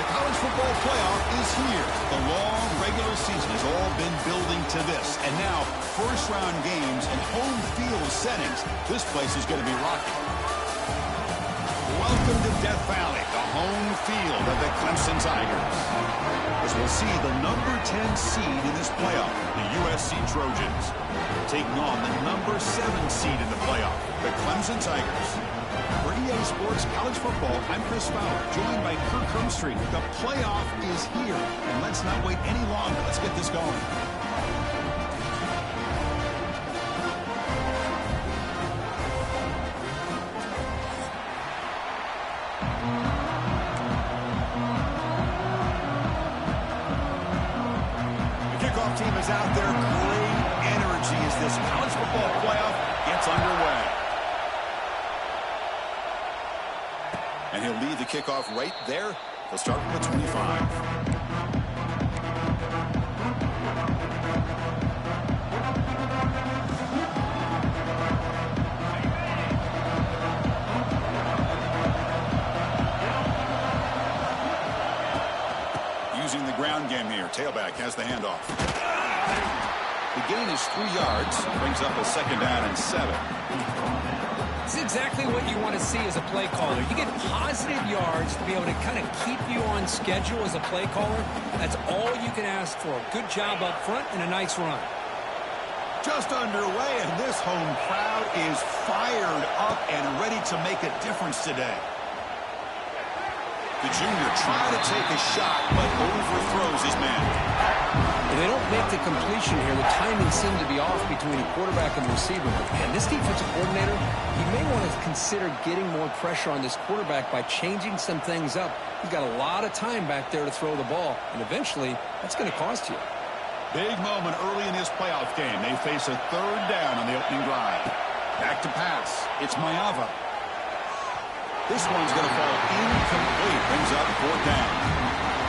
The college football playoff is here. The long regular season has all been building to this. And now, first-round games and home field settings. This place is going to be rocking. Welcome to Death Valley, the home field of the Clemson Tigers. As we'll see the number 10 seed in this playoff, the USC Trojans, taking on the number 7 seed in the playoff, the Clemson Tigers. For EA Sports College Football, I'm Chris Fowler, joined by Kirk Hermstreet. The playoff is here, and let's not wait any longer. Let's get this going. Team is out there. Great energy as this college football playoff gets underway. And he'll lead the kickoff right there. He'll start from the 25. Using the ground game here. Tailback has the handoff. The gain is 3 yards. Brings up a second down and 7. It's exactly what you want to see as a play caller. You get positive yards to be able to kind of keep you on schedule as a play caller. That's all you can ask for. Good job up front and a nice run. Just underway, and this home crowd is fired up and ready to make a difference today. The junior trying to take a shot, but overthrows his man. If they don't make the completion here, the timing seemed to be off between the quarterback and the receiver. And this defensive coordinator, he may want to consider getting more pressure on this quarterback by changing some things up. He's got a lot of time back there to throw the ball, and eventually that's going to cost you. Big moment early in this playoff game. They face a third down on the opening drive. Back to pass. It's Mayava. This one's going to fall incomplete. Brings up 4th down.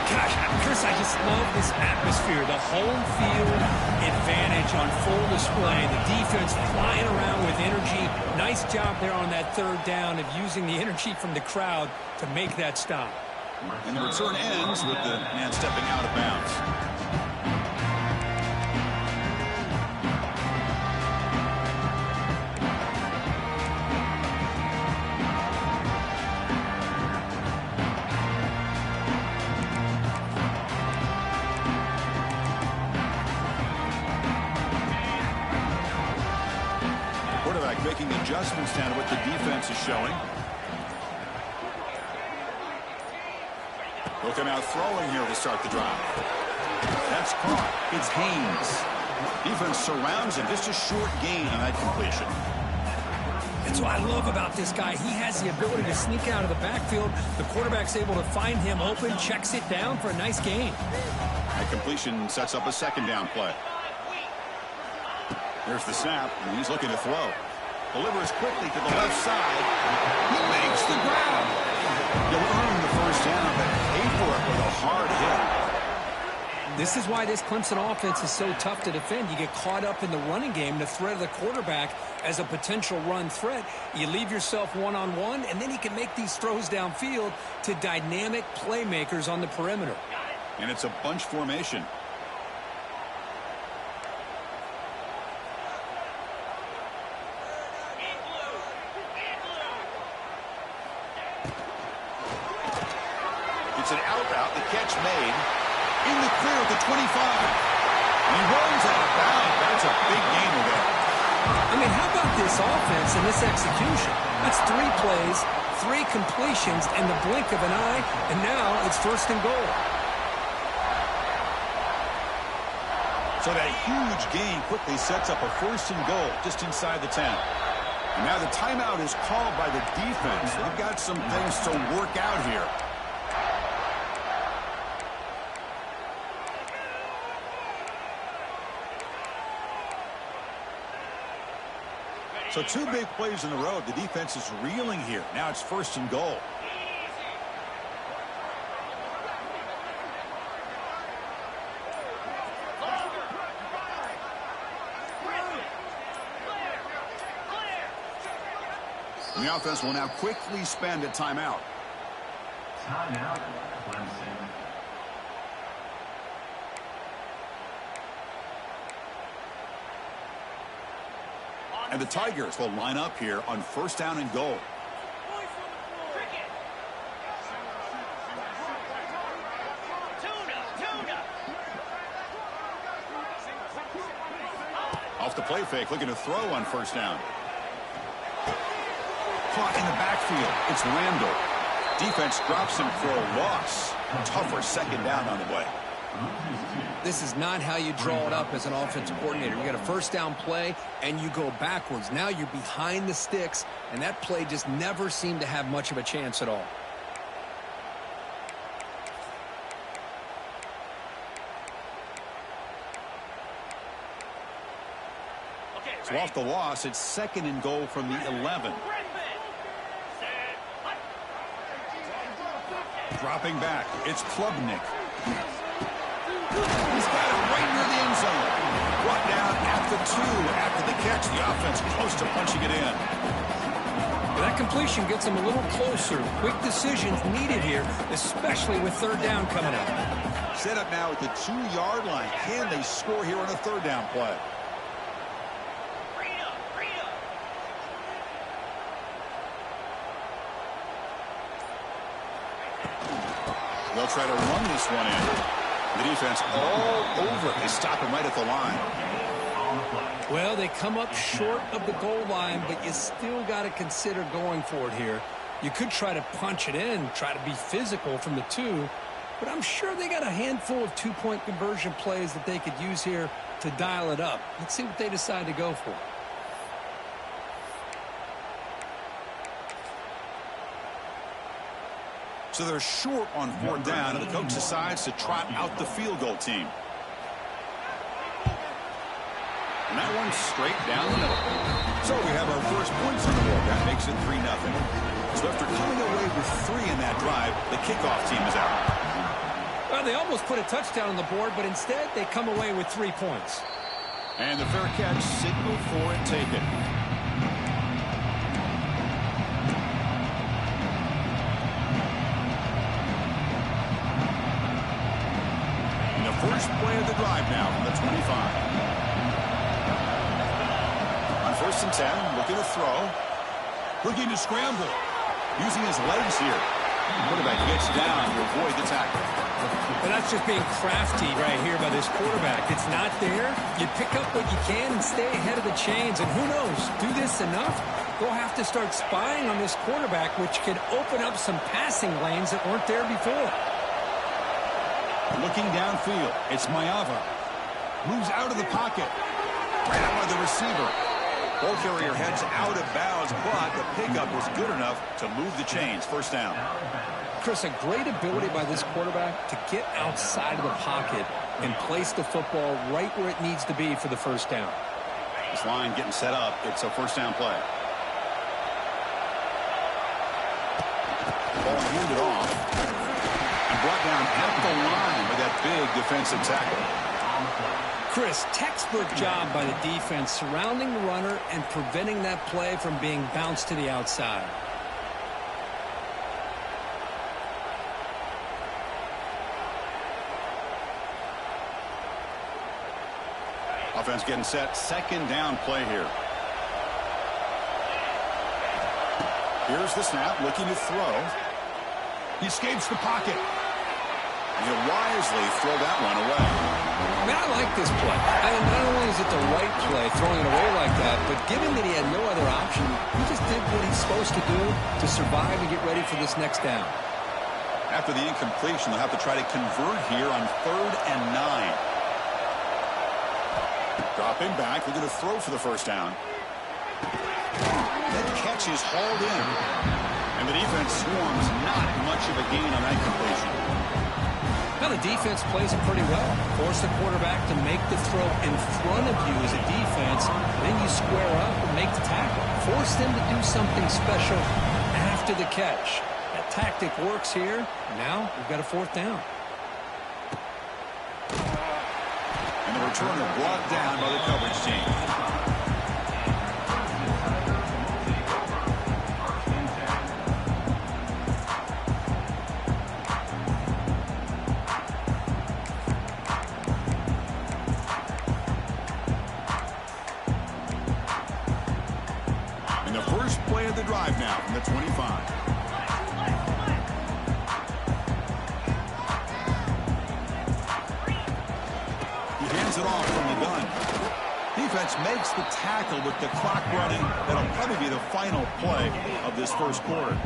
Gosh, Chris, I just love this atmosphere. The home field advantage on full display. The defense flying around with energy. Nice job there on that 3rd down of using the energy from the crowd to make that stop. And the return ends with the man stepping out of bounds. Making adjustments down to what the defense is showing. They'll come out throwing here to start the drive. That's caught. It's Haynes. Defense surrounds him. Just a short gain on that completion. That's what I love about this guy. He has the ability to sneak out of the backfield. The quarterback's able to find him open, checks it down for a nice gain. That completion sets up a 2nd down play. There's the snap, and he's looking to throw. Delivers quickly to the left side. He makes the grab. You'll earn the first down, but pay for it with a hard hit. This is why this Clemson offense is so tough to defend. You get caught up in the running game, the threat of the quarterback as a potential run threat. You leave yourself one-on-one, and then he can make these throws downfield to dynamic playmakers on the perimeter. And it's a bunch formation. It's an out route. The catch made. In the clear at the 25. He runs out of bounds. That's a big gainer there. I mean, how about this offense and this execution? That's 3 plays, 3 completions in the blink of an eye, and now it's 1st and goal. So that huge gain quickly sets up a 1st and goal just inside the 10. And now the timeout is called by the defense. They've got some things to work out here. So 2 big plays in a row. The defense is reeling here. Now it's 1st and goal. And the offense will now quickly spend a timeout. Timeout, Clemson. And the Tigers will line up here on first down and goal. Off the play fake, looking to throw on first down. Caught in the backfield. It's Randall. Defense drops him for a loss. Tougher second down on the way. This is not how you draw it up as an offensive coordinator. You got a first down play, and you go backwards. Now you're behind the sticks, and that play just never seemed to have much of a chance at all. So off the loss, it's second and goal from the 11. Dropping back, it's Klubnik. He's got it right near the end zone. Brought down at the 2 after the catch. The offense close to punching it in. That completion gets them a little closer. Quick decisions needed here, especially with third down coming up. Set up now at the 2-yard line. Can they score here on a third down play? They'll try to run this one in. The defense all over it. They stop him right at the line. Well, they come up short of the goal line, but you still got to consider going for it here. You could try to punch it in, try to be physical from the 2, but I'm sure they got a handful of two-point conversion plays that they could use here to dial it up. Let's see what they decide to go for. So they're short on fourth down, and the coach decides to trot out the field goal team. And that one's straight down the middle. So we have our first points on the board. That makes it 3-0. So after coming away with 3 in that drive, the kickoff team is out. Well, they almost put a touchdown on the board, but instead they come away with 3 points. And the fair catch, signal for it taken. First play of the drive now from the 25. On first and 10, looking to throw. Looking to scramble. Using his legs here. The quarterback gets down to avoid the tackle. But that's just being crafty right here by this quarterback. It's not there. You pick up what you can and stay ahead of the chains. And who knows, do this enough, they'll have to start spying on this quarterback, which could open up some passing lanes that weren't there before. Looking downfield, it's Mayava. Moves out of the pocket. Grabbed by the receiver. Ball carrier heads out of bounds, but the pickup was good enough to move the chains. First down. Chris, a great ability by this quarterback to get outside of the pocket and place the football right where it needs to be for the first down. This line getting set up. It's a first down play. Ball handed off. Brought down at the line with that big defensive tackle. Chris, textbook job by the defense surrounding the runner and preventing that play from being bounced to the outside. Offense getting set. Second down play here. Here's the snap. Looking to throw. He escapes the pocket. And he'll wisely throw that one away. I mean, I like this play. Not only is it the right play, throwing it away like that, but given that he had no other option, he just did what he's supposed to do to survive and get ready for this next down. After the incompletion, they'll have to try to convert here on 3rd and 9. Dropping back, they're going to throw for the first down. That catch is hauled in. And the defense swarms, not much of a gain on that completion. Now the defense plays it pretty well. Force the quarterback to make the throw in front of you as a defense. Then you square up and make the tackle. Force them to do something special after the catch. That tactic works here. Now we've got a 4th down. And the returner brought down by the coverage team. started the drive now from the 25. He hands it off from the gun. Defense makes the tackle with the clock running. That'll probably be the final play of this first quarter.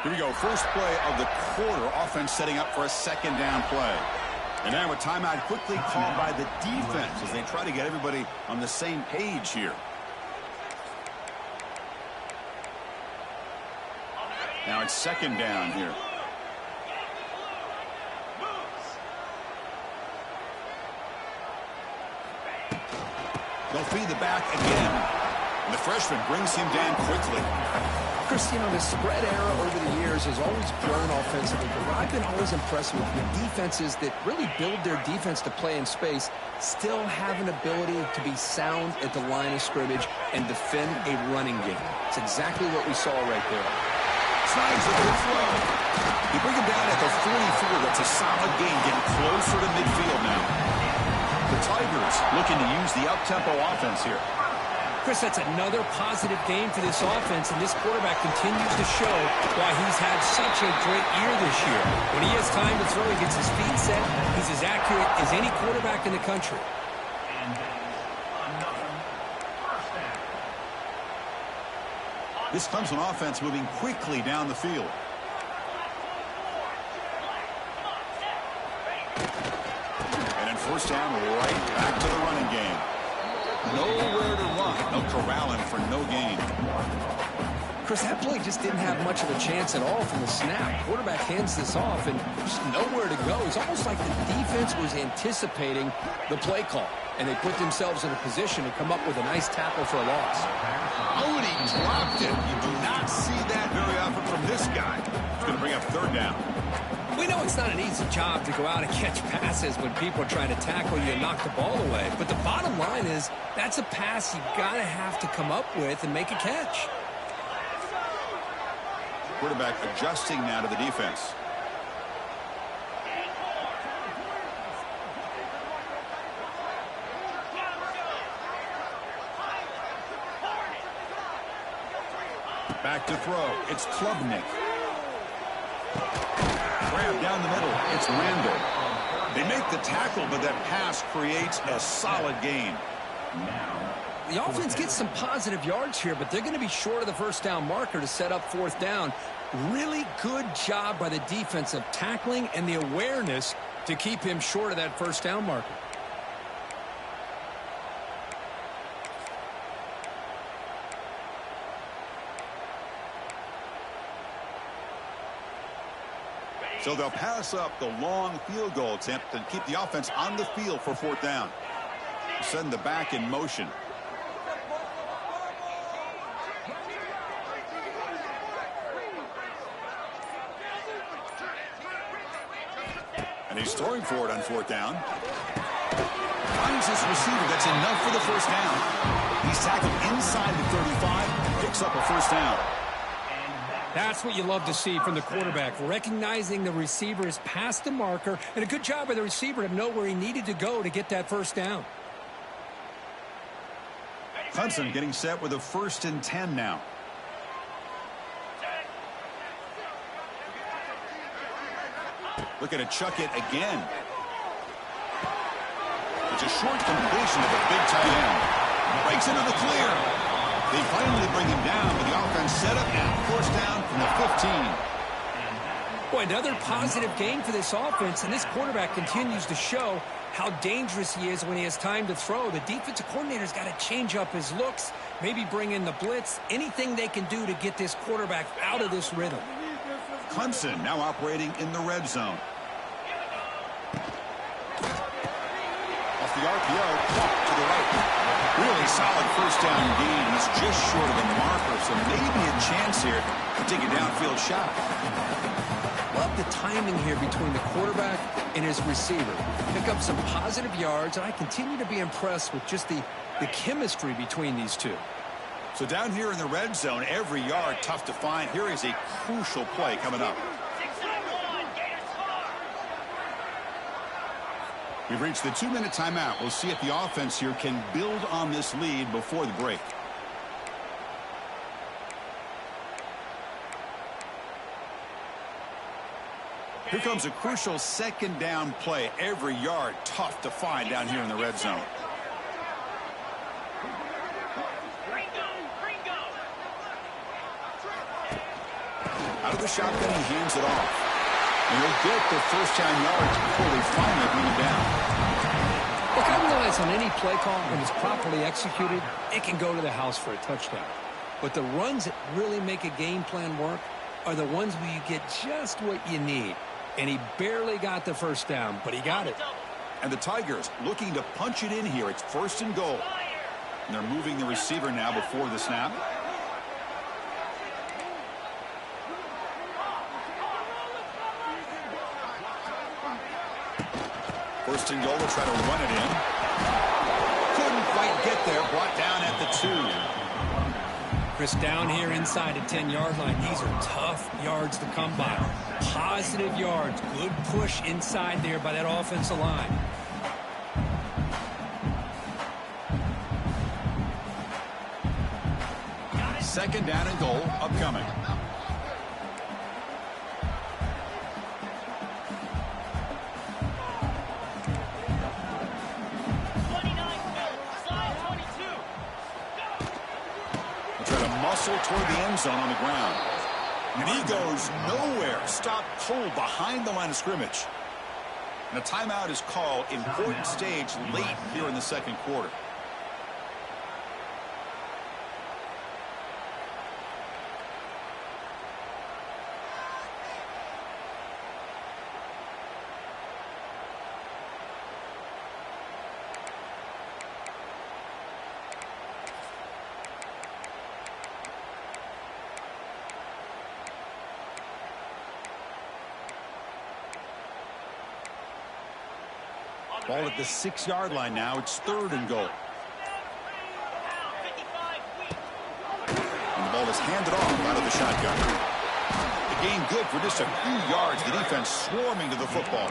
Here we go, first play of the quarter. Offense setting up for a second down play. And now a timeout quickly called by the defense as they try to get everybody on the same page here. Now it's second down here. They'll feed the back again. And the freshman brings him down quickly. Chris, you know, the spread era over the years has always grown offensively, but I've been always impressed with the defenses that really build their defense to play in space, still have an ability to be sound at the line of scrimmage and defend a running game. It's exactly what we saw right there. Slides a good throw. You bring him down at the 44. That's a solid gain, getting closer to midfield now. The Tigers looking to use the up-tempo offense here. Chris, that's another positive game for this offense, and this quarterback continues to show why he's had such a great year this year. When he has time to throw, he gets his feet set. He's as accurate as any quarterback in the country. This Clemson offense moving quickly down the field. And in first down, right back to the running game. Nowhere to run. No corralling for no gain. Chris, that play just didn't have much of a chance at all from the snap. Quarterback hands this off and just nowhere to go. It's almost like the defense was anticipating the play call, and they put themselves in a position to come up with a nice tackle for a loss. Oh, and he dropped it. You do not see that very often from this guy. It's going to bring up third down. We know it's not an easy job to go out and catch passes when people are trying to tackle you and knock the ball away. But the bottom line is that's a pass you got to have to come up with and make a catch. Quarterback adjusting now to the defense. Back to throw. It's Klubnik. Grab down the middle. It's Randall. They make the tackle, but that pass creates a solid gain. The offense gets some positive yards here, but they're going to be short of the first down marker to set up fourth down. Really good job by the defense of tackling and the awareness to keep him short of that first down marker. So they'll pass up the long field goal attempt and keep the offense on the field for fourth down. Send the back in motion. And he's throwing for it on fourth down. Finds his receiver. That's enough for the first down. He's tackled inside the 35. Picks up a first down. That's what you love to see from the quarterback, recognizing the receiver is past the marker, and a good job by the receiver to know where he needed to go to get that first down. Clemson getting set with a 1st and 10 now. Looking to chuck it again. It's a short completion of a big tight end. Breaks into the clear. They finally bring him down, but the offense set up now. First down from the 15. Boy, another positive game for this offense, and this quarterback continues to show how dangerous he is when he has time to throw. The defensive coordinator's got to change up his looks, maybe bring in the blitz, anything they can do to get this quarterback out of this rhythm. Clemson now operating in the red zone. Off the RPO, to the right. Really solid first down gain. He's just short of the marker, so maybe a chance here Take a downfield shot. Love the timing here between the quarterback and his receiver. Pick up some positive yards, and I continue to be impressed with just the chemistry between these two. So down here in the red zone, every yard tough to find. Here is a crucial play coming up. We've reached the 2-minute timeout. We'll see if the offense here can build on this lead before the break. Here comes a crucial second down play. Every yard tough to find down here in the red zone. Out of the shotgun, he hands it off. And he'll get the first down yards before they finally bring him down. Look, I realize on any play call, when it's properly executed, it can go to the house for a touchdown. But the runs that really make a game plan work are the ones where you get just what you need. And he barely got the first down, but he got it. And the Tigers looking to punch it in here. It's 1st and goal. And they're moving the receiver now before the snap. First and goal, will try to run it in. Couldn't quite get there. Brought down at the 2. Chris, down here inside the 10-yard line, these are tough yards to come by. Positive yards. Good push inside there by that offensive line. Second down and goal upcoming. Toward the end zone on the ground. And he goes nowhere. Stop cold behind the line of scrimmage. And a timeout is called. Important stage late here in the second quarter. Ball at the 6-yard line now. It's 3rd and goal. And the ball is handed off out of the shotgun. The game good for just a few yards. The defense swarming to the football.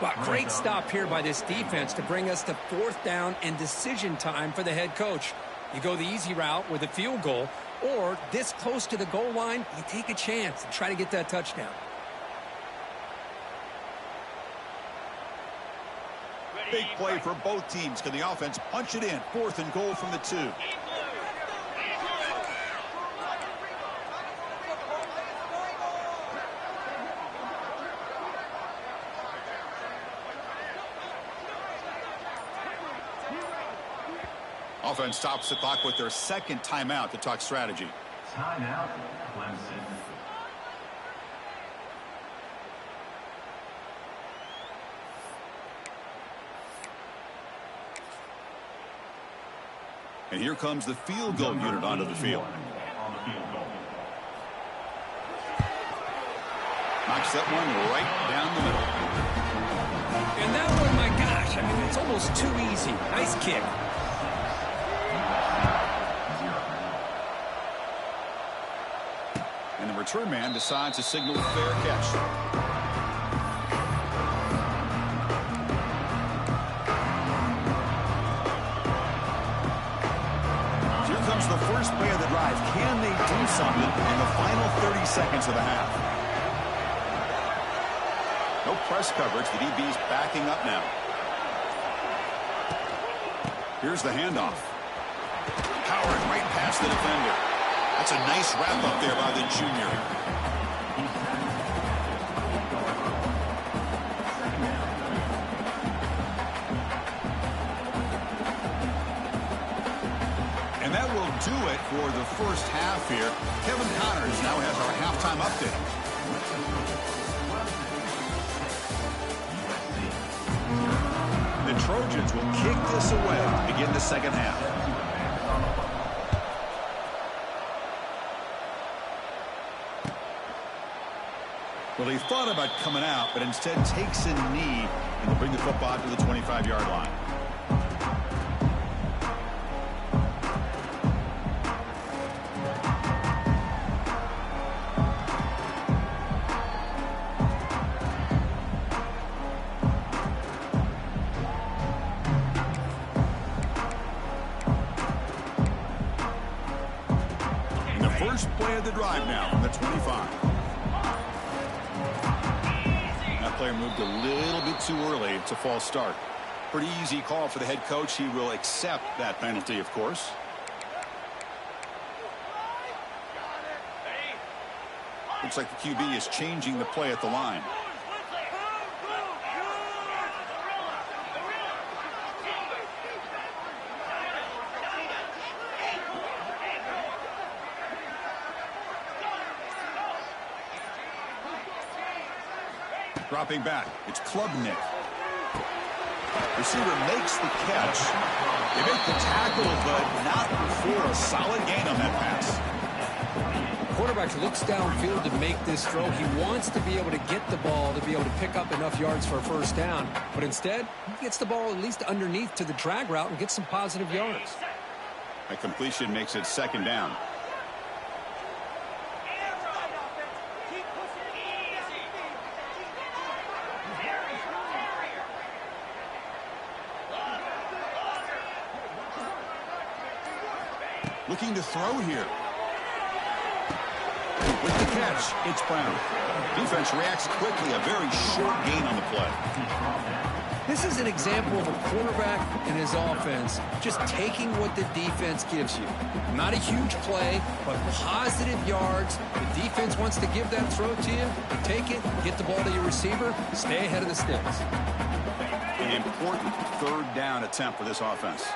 Well, great stop here by this defense to bring us to 4th down and decision time for the head coach. You go the easy route with a field goal, or this close to the goal line, you take a chance and try to get that touchdown. Big play for both teams. Can the offense punch it in? 4th and goal from the 2. Offense stops the clock with their 2nd timeout to talk strategy. Timeout, Clemson. And here comes the field goal unit onto the field. Knocks that one right down the middle. And that one, my gosh, I mean, it's almost too easy. Nice kick. And the return man decides to signal fair catch. The first play of the drive. Can they do something in the final 30 seconds of the half? No press coverage. The DB's backing up now. Here's the handoff. Powered right past the defender. That's a nice wrap up there by the junior. Do it for the first half here. Kevin Connors now has our halftime update. The Trojans will kick this away to begin the second half. Well, he thought about coming out, but instead takes a knee and will bring the football to the 25-yard line. And the first play of the drive now from the 25. Player moved a little bit too early. It's a false start. Pretty easy call for the head coach. He will accept that penalty, of course. Looks like the QB is changing the play at the line. Dropping back, it's Klubnik. Receiver makes the catch. They make the tackle, but not before a solid gain on that pass. Quarterback looks downfield to make this throw. He wants to be able to get the ball to be able to pick up enough yards for a first down. But instead, he gets the ball at least underneath to the drag route and gets some positive yards. A completion makes it second down. Looking to throw here. With the catch, it's Brown. Defense reacts quickly. A very short gain on the play. This is an example of a quarterback and his offense just taking what the defense gives you. Not a huge play, but positive yards. The defense wants to give that throw to you. You take it, get the ball to your receiver, stay ahead of the sticks. An important third down attempt for this offense.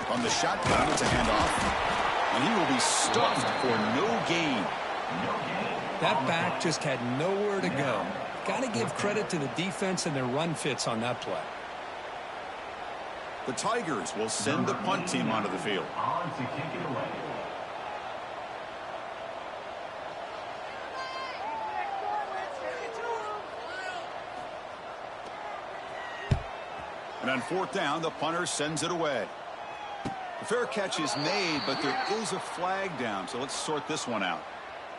On the shotgun, it's a handoff, and he will be stuffed for no gain. That back just had nowhere to go. Got to give credit to the defense and their run fits on that play. The Tigers will send the punt team onto the field. On to kick it away. And on fourth down, the punter sends it away. The fair catch is made, but there is a flag down, so let's sort this one out.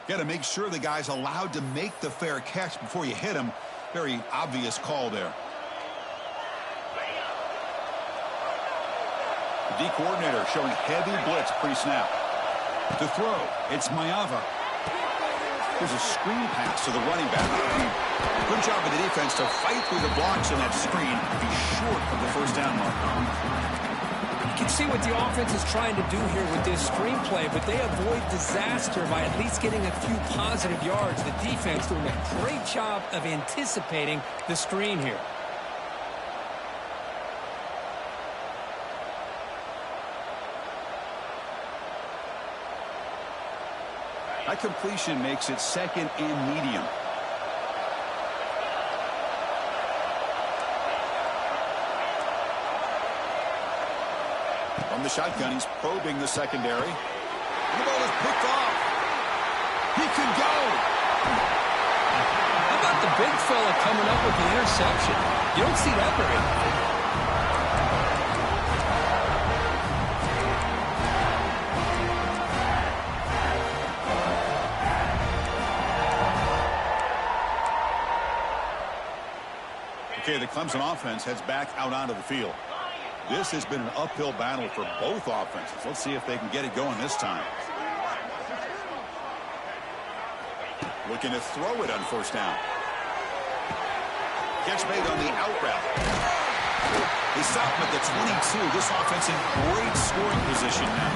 Got to make sure the guy's allowed to make the fair catch before you hit him. Very obvious call there. The D coordinator showing heavy blitz pre-snap. To throw, it's Mayava. Here's a screen pass to the running back. Good job of the defense to fight through the blocks in that screen. Be short of the first down mark. You can see what the offense is trying to do here with this screenplay, but they avoid disaster by at least getting a few positive yards. The defense doing a great job of anticipating the screen here. That completion makes it second and medium. From the shotgun, he's probing the secondary. And the ball is picked off. He can go. How about the big fella coming up with the interception? You don't see that very often. Okay, the Clemson offense heads back out onto the field. This has been an uphill battle for both offenses. Let's see if they can get it going this time. Looking to throw it on first down. Catch made on the out route. They stop him at the 22. This offense in great scoring position now.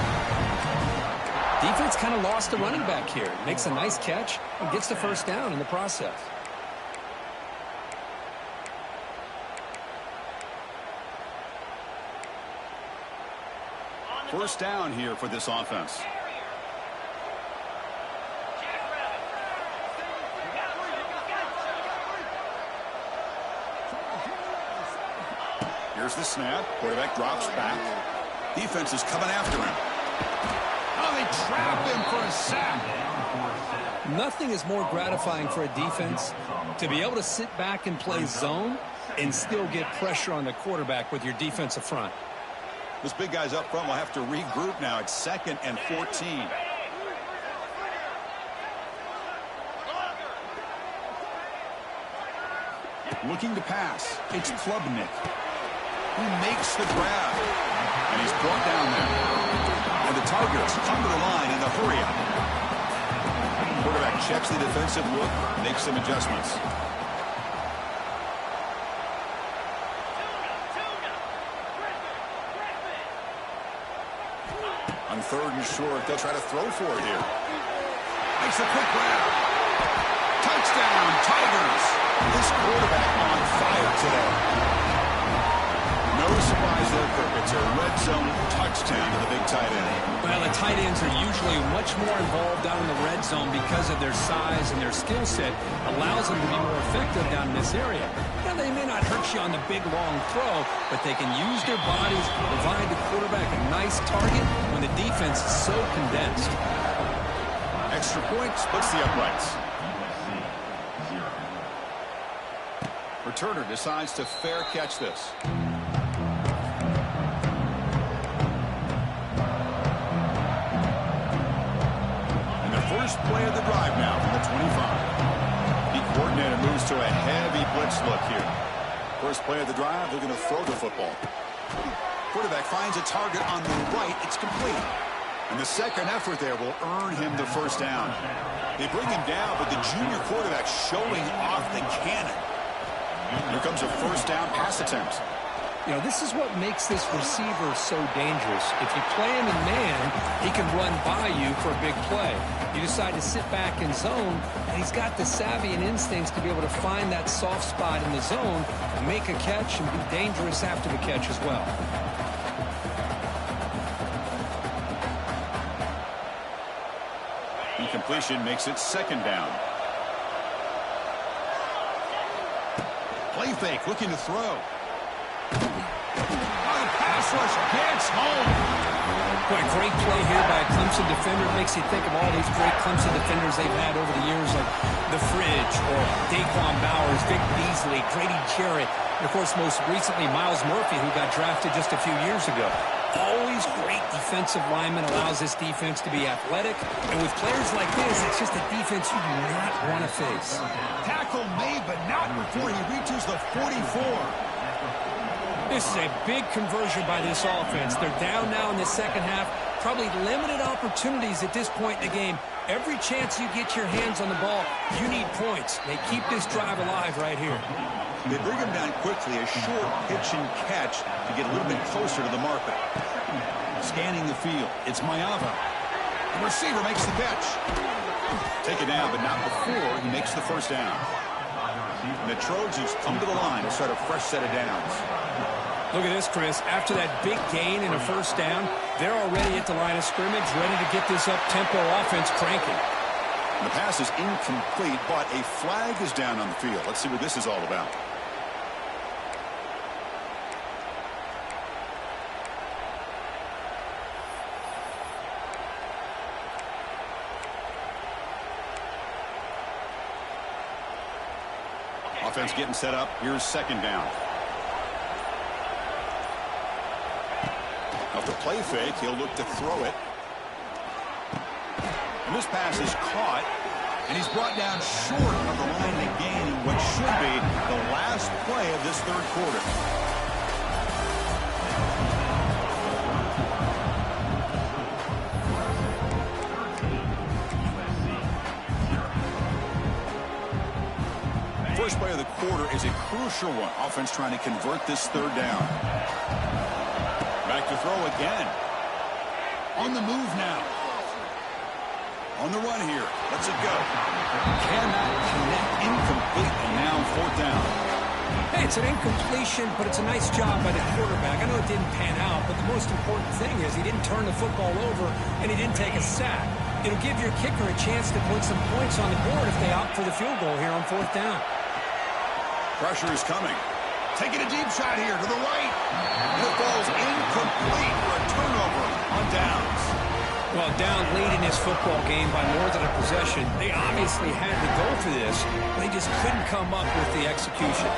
Defense kind of lost the running back here. Makes a nice catch and gets the first down in the process. First down here for this offense. Here's the snap. Quarterback drops back. Defense is coming after him. Oh, they trap him for a sack. Nothing is more gratifying for a defense to be able to sit back and play zone and still get pressure on the quarterback with your defensive front. Those big guys up front will have to regroup now. It's 2nd and 14. Looking to pass. It's Klubnik. He makes the grab. And he's brought down there. And the Tigers come to the line in the hurry-up. Quarterback checks the defensive look, makes some adjustments. On 3rd and short, they'll try to throw for it here. Makes a quick grab. Touchdown, Tigers. This quarterback on fire today. No surprise there, Kirk. It's a red zone touchdown to the big tight end. Well, the tight ends are usually much more involved down in the red zone because of their size and their skill set allows them to be more effective down in this area. Now, they may not hurt you on the big, long throw, but they can use their bodies, provide the quarterback a nice target when the defense is so condensed. Extra point splits the uprights. Returner decides to fair catch this. And the first play of the drive now from the 25. The coordinator moves to a heavy blitz look here. First play of the drive, they're going to throw the football. Quarterback finds a target on the right. It's complete. And the second effort there will earn him the first down. They bring him down, but the junior quarterback showing off the cannon. Here comes a first down pass attempt. You know, this is what makes this receiver so dangerous. If you play him in man, he can run by you for a big play. You decide to sit back in zone, and he's got the savvy and instincts to be able to find that soft spot in the zone, make a catch, and be dangerous after the catch as well. Incompletion makes it 2nd down. Play fake, looking to throw. Oh, the pass rush gets home. Boy, great play here by a Clemson defender. It makes you think of all these great Clemson defenders they've had over the years, like The Fridge or Daquan Bowers, Vic Beasley, Grady Jarrett, and, of course, most recently, Miles Murphy, who got drafted just a few years ago. Always great defensive lineman, allows this defense to be athletic. And with players like this, it's just a defense you do not want to face. Tackle made, but not before he reaches the 44. This is a big conversion by this offense. They're down now in the second half. Probably limited opportunities at this point in the game. Every chance you get your hands on the ball, you need points. They keep this drive alive right here. They bring him down quickly, a short pitch and catch to get a little bit closer to the marker. Scanning the field, it's Mayava. The receiver makes the catch. Taken down, but not before he makes the first down. And the Trojans come to the line to start a fresh set of downs. Look at this, Chris. After that big gain and a first down, they're already at the line of scrimmage, ready to get this up-tempo offense cranking. The pass is incomplete, but a flag is down on the field. Let's see what this is all about. Offense getting set up. Here's 2nd down. Off the play fake, he'll look to throw it. And this pass is caught, and he's brought down short of the line to gain in what should be the last play of this 3rd quarter. First play of the quarter is a crucial one. Offense trying to convert this 3rd down. Back to throw again. On the move now. On the run here. Let's it go. Cannot connect, incomplete, and now 4th down. Hey, it's an incompletion, but it's a nice job by the quarterback. I know it didn't pan out, but the most important thing is he didn't turn the football over and he didn't take a sack. It'll give your kicker a chance to put some points on the board if they opt for the field goal here on 4th down. Pressure is coming. Taking a deep shot here to the right. And it falls incomplete for a turnover on downs. Well, down late in this football game by more than a possession, they obviously had to go for this. They just couldn't come up with the execution.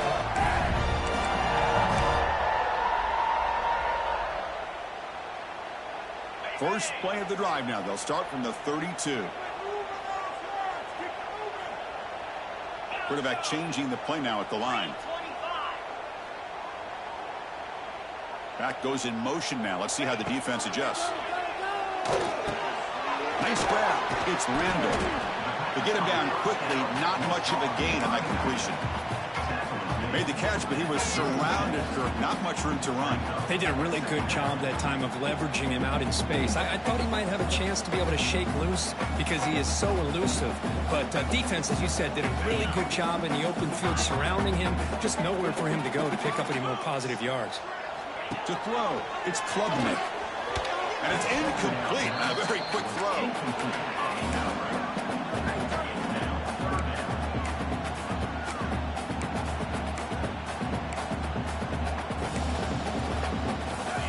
First play of the drive now. They'll start from the 32. Quarterback changing the play now at the line. Back goes in motion now. Let's see how the defense adjusts. Nice grab. It's Randall. They get him down quickly. Not much of a gain on that completion. Made the catch, but he was surrounded, Kirk. Not much room to run. They did a really good job that time of leveraging him out in space. I thought he might have a chance to be able to shake loose because he is so elusive. But defense, as you said, did a really good job in the open field surrounding him. Just nowhere for him to go to pick up any more positive yards. To throw, it's Klubnik. And it's incomplete. A very quick throw.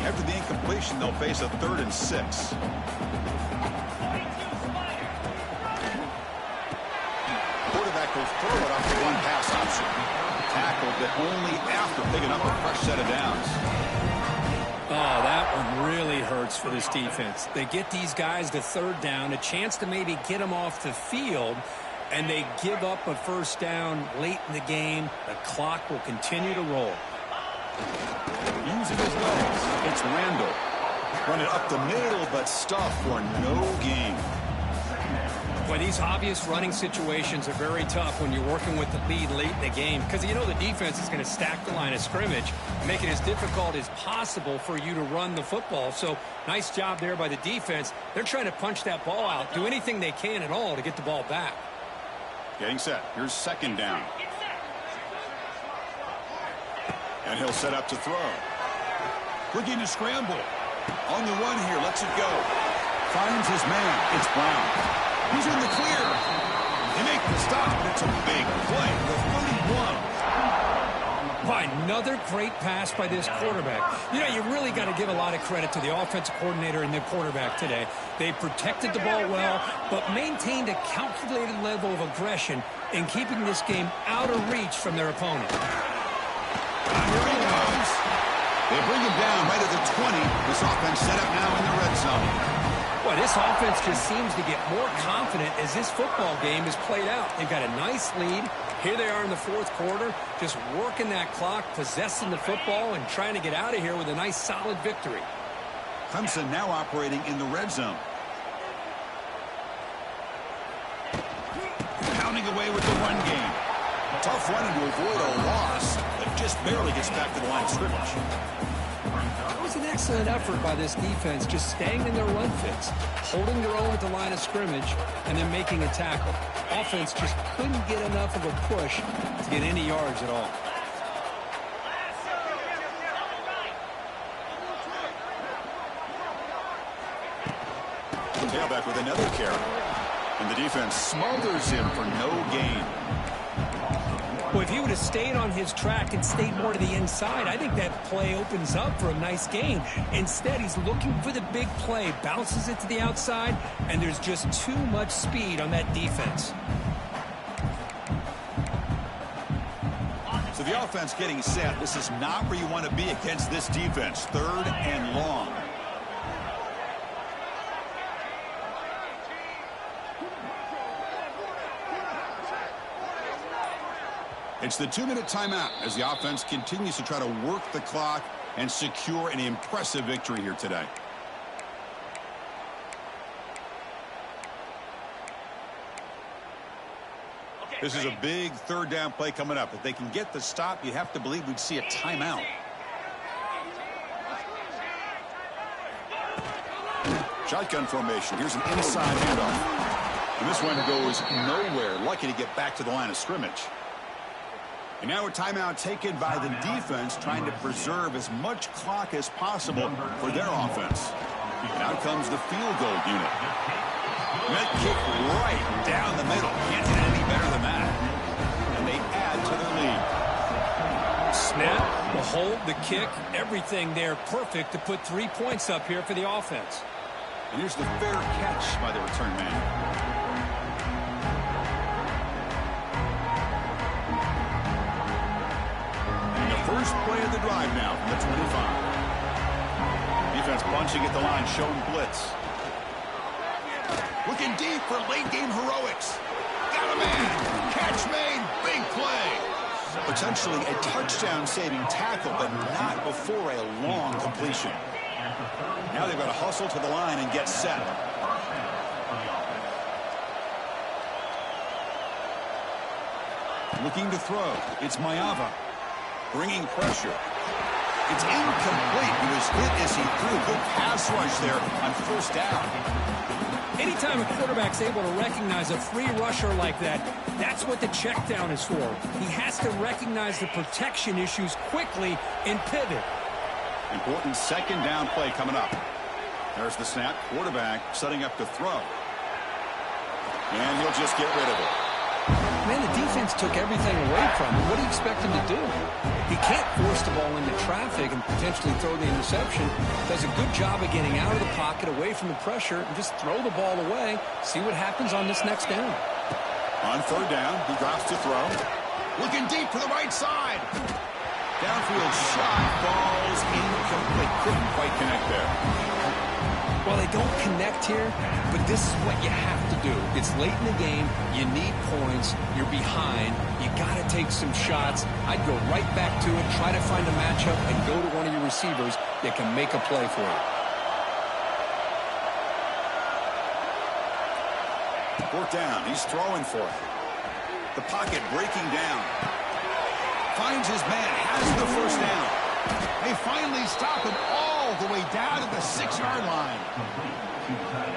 After the incompletion, they'll face a 3rd and 6. Quarterback will throw it off the one pass option. Tackle, but only after picking up a fresh set of downs. Oh, that one really hurts for this defense. They get these guys to 3rd down, a chance to maybe get them off the field, and they give up a 1st down late in the game. The clock will continue to roll. Using his legs, it's Randall. Running up the middle, but stuffed for no gain. Boy, these obvious running situations are very tough when you're working with the lead late in the game because you know the defense is going to stack the line of scrimmage, make it as difficult as possible for you to run the football. So nice job there by the defense. They're trying to punch that ball out, do anything they can at all to get the ball back. Getting set. Here's 2nd down. And he'll set up to throw. Looking to scramble. On the run here, lets it go. Finds his man. It's Brown. He's in the clear. They make the stop. It's a big play. The 31. By another great pass by this quarterback. You know, you really got to give a lot of credit to the offensive coordinator and the quarterback today. They protected the ball well, but maintained a calculated level of aggression in keeping this game out of reach from their opponent. Here he goes. They bring him down right at the 20. This offense set up now in the red zone. Boy, this offense just seems to get more confident as this football game is played out. They've got a nice lead. Here they are in the 4th quarter, just working that clock, possessing the football, and trying to get out of here with a nice, solid victory. Clemson now operating in the red zone. Pounding away with the run game. Tough running to avoid a loss, but just barely gets back to the line of scrimmage. It was an excellent effort by this defense, just staying in their run fits, holding their own at the line of scrimmage, and then making a tackle. Offense just couldn't get enough of a push to get any yards at all. Tailback with another carry. And the defense smothers him for no gain. Well, if he would have stayed on his track and stayed more to the inside, I think that play opens up for a nice gain. Instead, he's looking for the big play, bounces it to the outside, and there's just too much speed on that defense. So the offense getting set. This is not where you want to be against this defense. 3rd and long. It's the 2-minute timeout as the offense continues to try to work the clock and secure an impressive victory here today. This is a big 3rd down play coming up. If they can get the stop, you have to believe we'd see a timeout. Shotgun formation. Here's an inside handoff. And this one goes nowhere. Lucky to get back to the line of scrimmage. And now a timeout taken by the defense, trying to preserve as much clock as possible for their offense. And out comes the field goal unit. That kick right down the middle. Can't get any better than that. And they add to their lead. snap, the hold, the kick, everything there perfect to put 3 points up here for the offense. And here's the fair catch by the return man. And the first play of the drive now from the 25. Defense bunching at the line, showing blitz. Looking deep for late-game heroics. Got a man. Catch made. Big play. Potentially a touchdown-saving tackle, but not before a long completion. Now they've got to hustle to the line and get set. Looking to throw. It's Mayava. Bringing pressure. It's incomplete. He was hit as he threw. Good pass rush there on first down. Anytime a quarterback's able to recognize a free rusher like that, that's what the check down is for. He has to recognize the protection issues quickly and pivot. Important second down play coming up. There's the snap. Quarterback setting up to throw. And he'll just get rid of it. Man, the defense took everything away from him. What do you expect him to do? He can't force the ball into traffic and potentially throw the interception. Does a good job of getting out of the pocket, away from the pressure, and just throw the ball away. See what happens on this next down. On third down, he drops to throw. Looking deep to the right side. Downfield shot falls incomplete. Couldn't quite connect there. Well, they don't connect here, but this is what you have to do. It's late in the game. You need points. You're behind. You got to take some shots. I'd go right back to it, try to find a matchup, and go to one of your receivers that can make a play for you. Fourth down. He's throwing for it. The pocket breaking down. Finds his man. Has the first down. They finally stop him all the way down to the 6-yard line.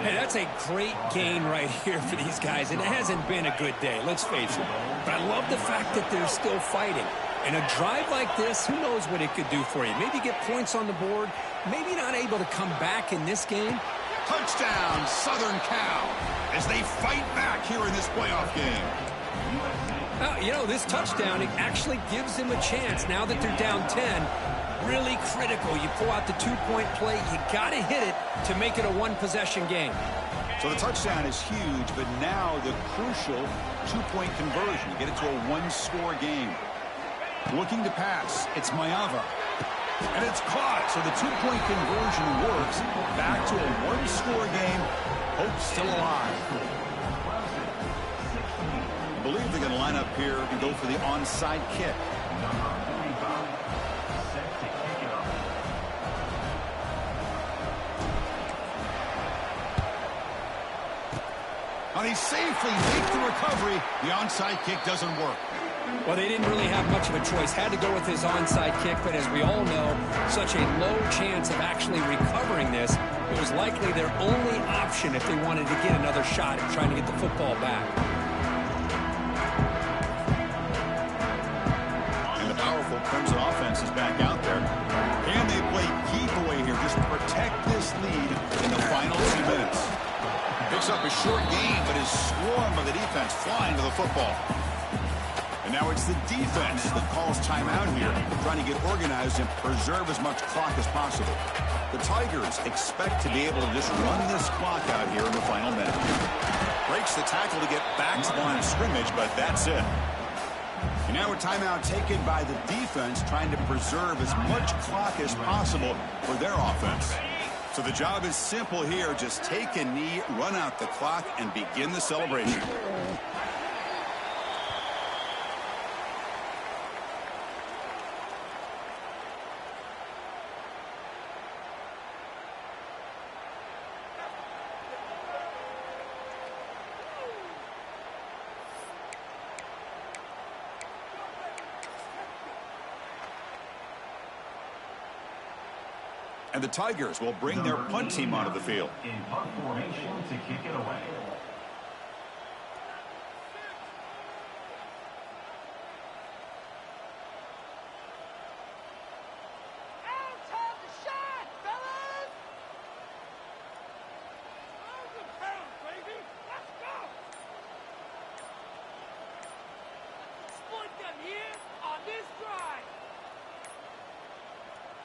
Hey, that's a great gain right here for these guys, and it hasn't been a good day, let's face it. But I love the fact that they're still fighting. And a drive like this, who knows what it could do for you. Maybe get points on the board, maybe not able to come back in this game. Touchdown, Southern Cal, as they fight back here in this playoff game. You know, this touchdown, it actually gives them a chance now that they're down 10. Really critical. You pull out the 2-point play. You got to hit it to make it a one-possession game. So the touchdown is huge, but now the crucial 2-point conversion. Get it to a one-score game. Looking to pass. It's Mayava. And it's caught. So the 2-point conversion works. Back to a one-score game. Hope still alive. I believe they're going to line up here and go for the onside kick. They safely make the recovery. The onside kick doesn't work. Well, they didn't really have much of a choice. Had to go with his onside kick, but as we all know, such a low chance of actually recovering this. It was likely their only option if they wanted to get another shot at trying to get the football back. And the powerful Clemson offense is back out there. And they play keep away here just to protect this lead in the final 2 minutes. Picks up a short gain, but his swarm of the defense flying to the football. And now it's the defense that calls timeout here, trying to get organized and preserve as much clock as possible. The Tigers expect to be able to just run this clock out here in the final minute. Breaks the tackle to get back to the line of scrimmage, but that's it. And now a timeout taken by the defense, trying to preserve as much clock as possible for their offense. So the job is simple here. Just take a knee, run out the clock, and begin the celebration. And the Tigers will bring their punt team onto the field. In punt formation to kick it away.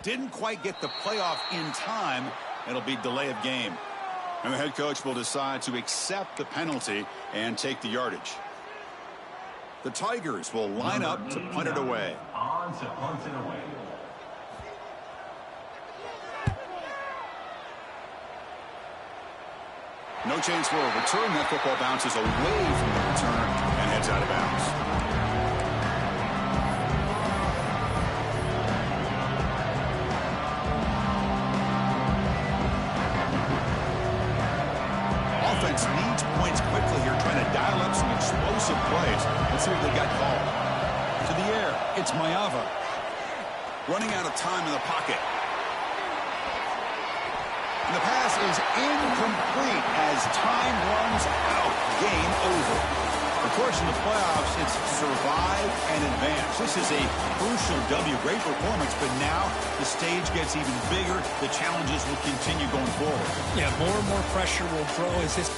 Didn't quite get the playoff in time. It'll be delay of game. And the head coach will decide to accept the penalty and take the yardage. The Tigers will line up to punt it away. On to punt it away. No chance for a return. That football bounces away from the returner and heads out of bounds. Offense needs points quickly here, trying to dial up some explosive plays. Let's see what they got called. To the air, it's Mayava. Running out of time in the pocket. And the pass is incomplete as time runs out. Game over. Of course, in the playoffs, it's survive and advance. This is a crucial W. Great performance, but now the stage gets even bigger. The challenges will continue going forward. Yeah, more and more pressure will grow as this...